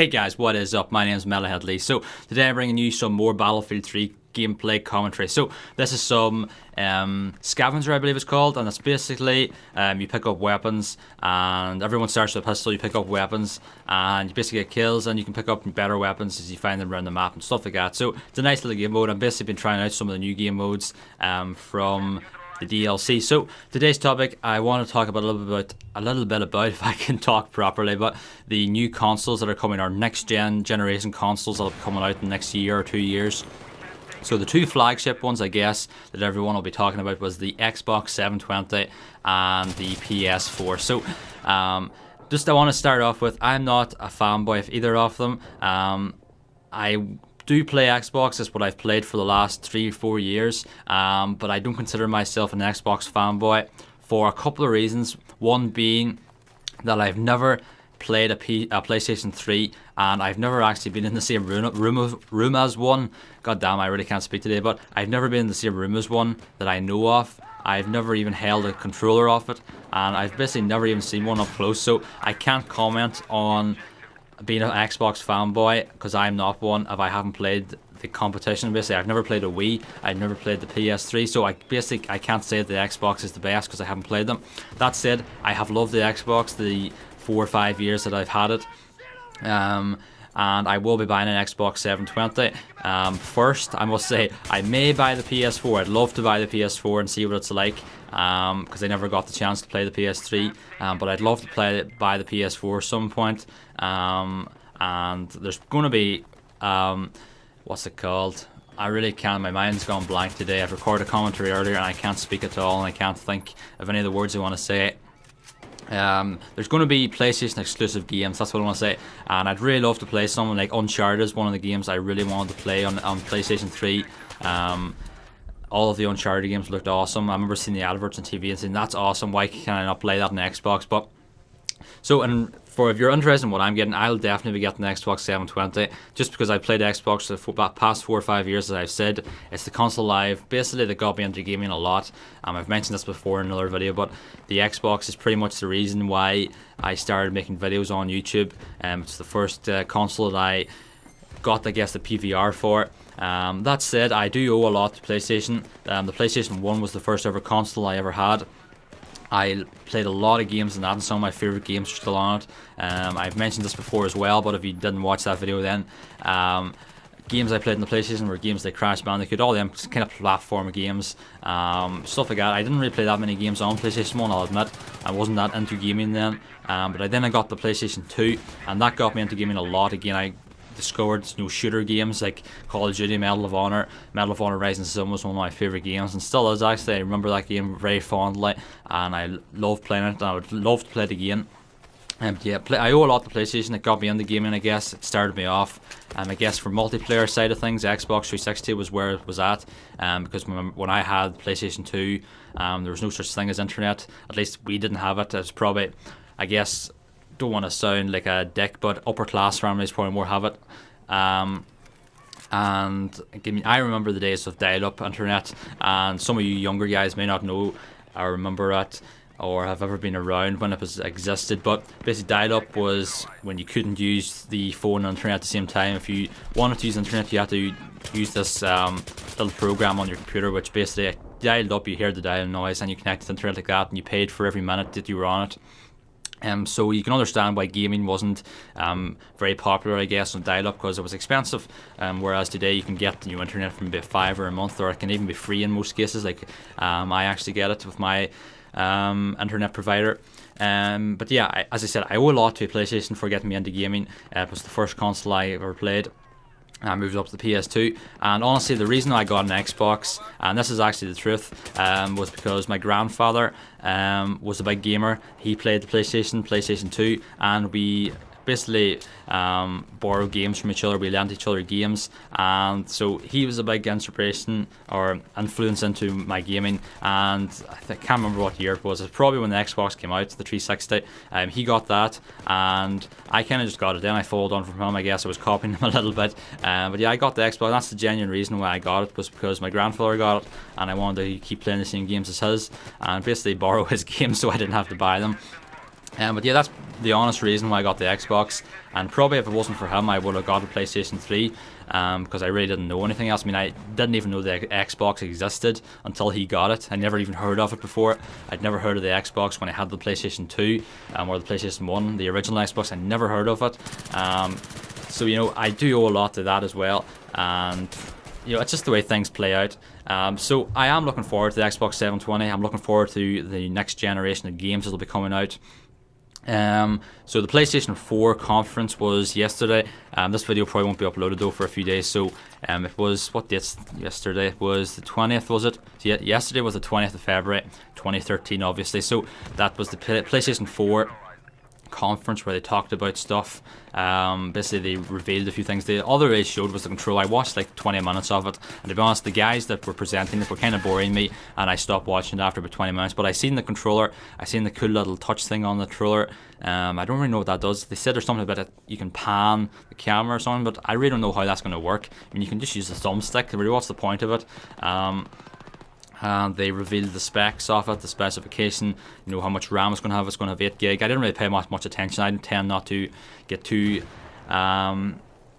Hey guys, what is up? My name is METALHEADxLEE. So today I'm bringing you some more Battlefield 3 gameplay commentary. So this is some scavenger, I believe it's called, and it's basically you pick up weapons, and everyone starts with a pistol. You pick up weapons and you basically get kills, and you can pick up better weapons as you find them around the map and stuff like that. So it's a nice little game mode. I've basically been trying out some of the new game modes from the DLC. So today's topic, I want to talk about a little bit about if I can talk properly, but the new consoles that are coming, our next generation consoles that will be coming out in the next year or 2 years. So the two flagship ones, I guess, that everyone will be talking about was the Xbox 720 and the PS4. So just I want to start off with, I'm not a fanboy of either of them. I do play Xbox. It's what I've played for the last 3-4 years, but I don't consider myself an Xbox fanboy for a couple of reasons. One being that I've never played a PlayStation 3, and I've never actually been in the same room as one. God damn, I really can't speak today, but I've never been in the same room as one that I know of. I've never even held a controller of it, and I've basically never even seen one up close, so I can't comment on being an Xbox fanboy because I'm not one if I haven't played the competition. Basically, I've never played a Wii, I've never played the PS3, so I can't say that the Xbox is the best because I haven't played them. That said, I have loved the Xbox the 4 or 5 years that I've had it, and I will be buying an Xbox 720. First, I must say, I may buy the PS4. I'd love to buy the PS4 and see what it's like, because I never got the chance to play the PS3, but I'd love to buy the PS4 at some point. And there's going to be, what's it called? I really can't, my mind's gone blank today. I've recorded a commentary earlier and I can't speak at all, and I can't think of any of the words I want to say. There's going to be PlayStation exclusive games, that's what I want to say, and I'd really love to play something like Uncharted is one of the games I really wanted to play on PlayStation 3. All of the Uncharted games looked awesome. I remember seeing the adverts on TV and saying, that's awesome, why can I not play that on Xbox? But so, and if you're interested in what I'm getting, I'll definitely be getting the Xbox 720, just because I played Xbox for the past 4 or 5 years. As I've said, it's the console live basically that got me into gaming a lot. I've mentioned this before in another video, but the Xbox is pretty much the reason why I started making videos on YouTube. It's the first console that I got, I guess, the PVR for. That said, I do owe a lot to PlayStation. The PlayStation 1 was the first ever console I ever had. I played a lot of games on that, and some of my favourite games are still on it. I've mentioned this before as well, but if you didn't watch that video then, games I played on the PlayStation were games like Crash Bandicoot, all them kind of platform games, stuff like that. I didn't really play that many games on PlayStation 1, I'll admit. I wasn't that into gaming then, but then I got the PlayStation 2, and that got me into gaming a lot again. I discovered shooter games like Call of Duty, Medal of Honor Rising Sun was one of my favourite games, and still is actually. I remember that game very fondly, and I love playing it, and I would love to play it again. Yeah, I owe a lot to PlayStation. It got me into gaming, I guess. It started me off. I guess for multiplayer side of things, Xbox 360 was where it was at, because when I had PlayStation 2, there was no such thing as internet. At least we didn't have it. It's probably, I guess, don't want to sound like a dick, but upper class families probably more have it. And I remember the days of dial-up internet, and some of you younger guys may not know or remember it or have ever been around when it existed, but basically dial-up was when you couldn't use the phone and internet at the same time. If you wanted to use the internet, you had to use this little program on your computer, which basically dialed up, you hear the dial noise, and you connected to the internet like that, and you paid for every minute that you were on it. So you can understand why gaming wasn't very popular, I guess, on dial-up, because it was expensive. Whereas today you can get new internet for maybe $5 a month, or it can even be free in most cases. Like I actually get it with my internet provider. But yeah, as I said, I owe a lot to PlayStation for getting me into gaming. It was the first console I ever played. I moved up to the PS2, and honestly the reason I got an Xbox, and this is actually the truth, was because my grandfather was a big gamer. He played the PlayStation 2, and we basically borrow games from each other. We lent each other games, and so he was a big inspiration or influence into my gaming. And I can't remember what year it was. It's probably when the Xbox came out, the 360. He got that, and I kind of just got it. Then I followed on from him. I guess I was copying him a little bit, but yeah, I got the Xbox. That's the genuine reason why I got it, was because my grandfather got it, and I wanted to keep playing the same games as his, and basically borrow his games so I didn't have to buy them. But yeah, that's the honest reason why I got the Xbox, and probably if it wasn't for him I would have got a PlayStation 3, because I really didn't know anything else. I mean, I didn't even know the Xbox existed until he got it. I never even heard of it before. I'd never heard of the Xbox when I had the PlayStation 2 or the PlayStation 1, the original Xbox. I never heard of it. So you know, I do owe a lot to that as well, and you know, it's just the way things play out. So I am looking forward to the Xbox 720. I'm looking forward to the next generation of games that will be coming out. So the PlayStation 4 conference was yesterday. This video probably won't be uploaded though for a few days. So it was, what dates yesterday? It was the 20th, was it? So yesterday was the 20th of February 2013, obviously. So that was the PlayStation 4 conference where they talked about stuff. Basically they revealed a few things. All they really showed was the controller. I watched like 20 minutes of it, and to be honest, the guys that were presenting it were kind of boring me, and I stopped watching it after about 20 minutes. But I seen the controller, I seen the cool little touch thing on the controller. I don't really know what that does. They said there's something about it, you can pan the camera or something, but I really don't know how that's going to work. I mean, you can just use the thumbstick. Really, what's the point of it? And they revealed the specs of it, the specification, you know, how much RAM it's going to have. It's going to have 8 gig. I didn't really pay much attention. I tend not to get too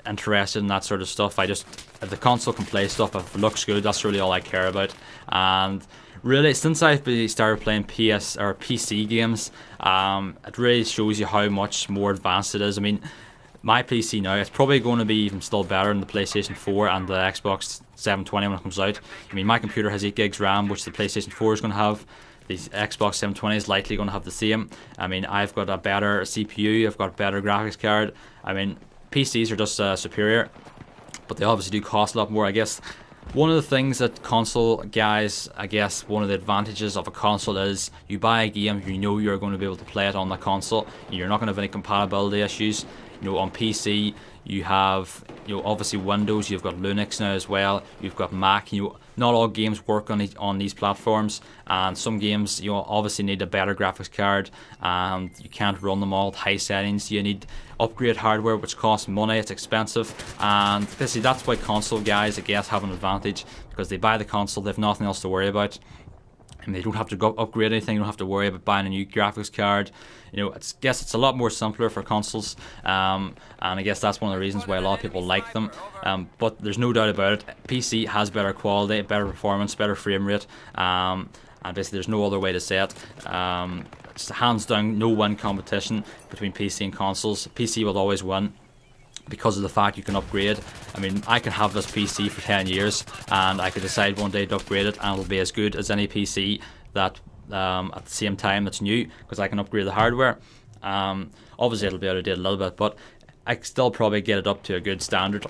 interested in that sort of stuff. If the console can play stuff, if it looks good, that's really all I care about. And really, since I've started playing PC games, it really shows you how much more advanced it is. I mean, my PC now, it's probably going to be even still better than the PlayStation 4 and the Xbox 720 when it comes out. I mean, my computer has 8 gigs RAM, which the PlayStation 4 is going to have. The Xbox 720 is likely going to have the same. I mean, I've got a better CPU, I've got a better graphics card. I mean, PCs are just superior, but they obviously do cost a lot more. I guess one of the things that console guys, one of the advantages of a console is you buy a game, you know you're going to be able to play it on the console. You're not going to have any compatibility issues. You know, on PC you have, you know, obviously Windows, you've got Linux now as well, you've got Mac. You know, not all games work on these platforms, and some games, you know, obviously need a better graphics card, and you can't run them all at high settings. You need upgrade hardware, which costs money, it's expensive, and basically that's why console guys, I guess, have an advantage, because they buy the console, they have nothing else to worry about. And they don't have to go upgrade anything. You don't have to worry about buying a new graphics card. You know, it's a lot more simpler for consoles, and I guess that's one of the reasons why a lot of people like them. But there's no doubt about it, PC has better quality, better performance, better frame rate, and basically there's no other way to say it. It's hands down no-win competition between PC and consoles. PC will always win, because of the fact you can upgrade. I mean, I can have this PC for 10 years and I could decide one day to upgrade it, and it'll be as good as any PC that at the same time that's new, because I can upgrade the hardware. Obviously it'll be out of date a little bit, but I can still probably get it up to a good standard.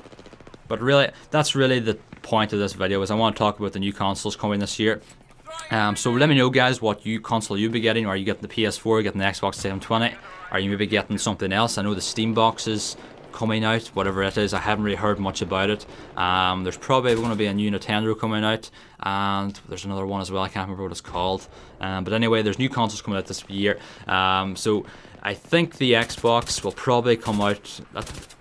But really, that's really the point of this video, is I want to talk about the new consoles coming this year. So let me know, guys, what console you'll be getting. Are you getting the PS4, getting the Xbox 720? Are you maybe getting something else? I know the Steam boxes coming out, whatever it is. I haven't really heard much about it. There's probably going to be a new Nintendo coming out, and there's another one as well, I can't remember what it's called. But anyway, there's new consoles coming out this year. So I think the Xbox will probably come out,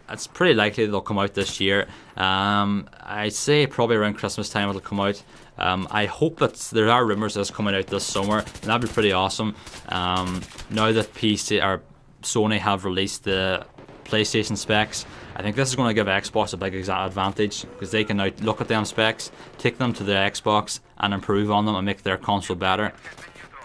it's pretty likely they'll come out this year. I'd say probably around Christmas time it'll come out. I hope there are rumours that it's coming out this summer, and that'd be pretty awesome. Now that Sony have released the PlayStation specs, I think this is going to give Xbox a big advantage, because they can now look at them specs, take them to the Xbox and improve on them and make their console better.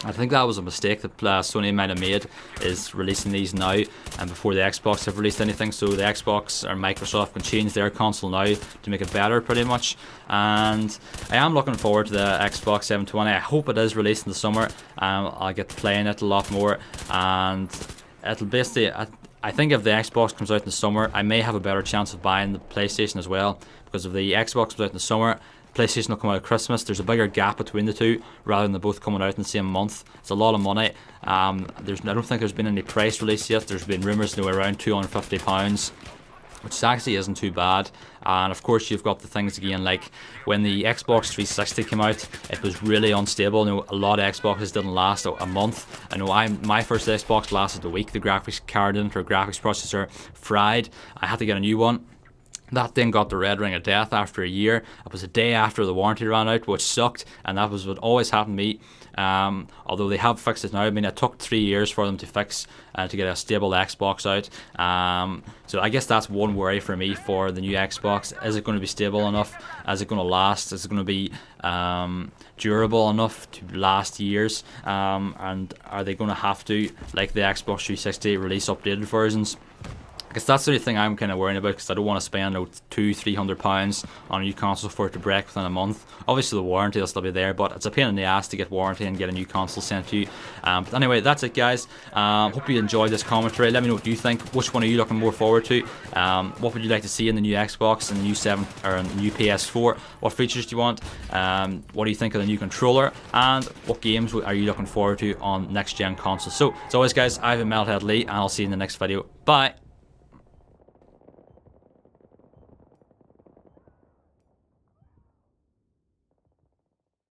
I think that was a mistake that Sony might have made, is releasing these now and before the Xbox have released anything, so the Xbox or Microsoft can change their console now to make it better pretty much. And I am looking forward to the Xbox 720. I hope it is released in the summer. I'll get playing it a lot more, and it'll basically, I think if the Xbox comes out in the summer, I may have a better chance of buying the PlayStation as well, because if the Xbox comes out in the summer, PlayStation will come out at Christmas. There's a bigger gap between the two, rather than they both coming out in the same month. It's a lot of money. I don't think there's been any price release yet. There's been rumours around £250, which actually isn't too bad. And of course you've got the things again, like when the Xbox 360 came out, it was really unstable. A lot of Xboxes didn't last a month. I know my first Xbox lasted a week. The graphics card in it, or graphics processor, fried. I had to get a new one. That thing got the red ring of death after a year. It was a day after the warranty ran out, which sucked, and that was what always happened to me. Although they have fixed it now. I mean, it took 3 years for them to fix to get a stable Xbox out. So I guess that's one worry for me for the new Xbox. Is it going to be stable enough? Is it going to last? Is it going to be durable enough to last years? And are they going to have to, like the Xbox 360, release updated versions? I guess that's the only thing I'm kind of worrying about, because I don't want to spend £200-300 on a new console for it to break within a month. Obviously the warranty will still be there, but it's a pain in the ass to get warranty and get a new console sent to you. But anyway, that's it guys. Hope you enjoyed this commentary. Let me know what you think. Which one are you looking more forward to? What would you like to see in the new Xbox and the new the new PS4? What features do you want? What do you think of the new controller? And what games are you looking forward to on next gen consoles? So as always guys, I've been METALHEADxLEE, and I'll see you in the next video. Bye.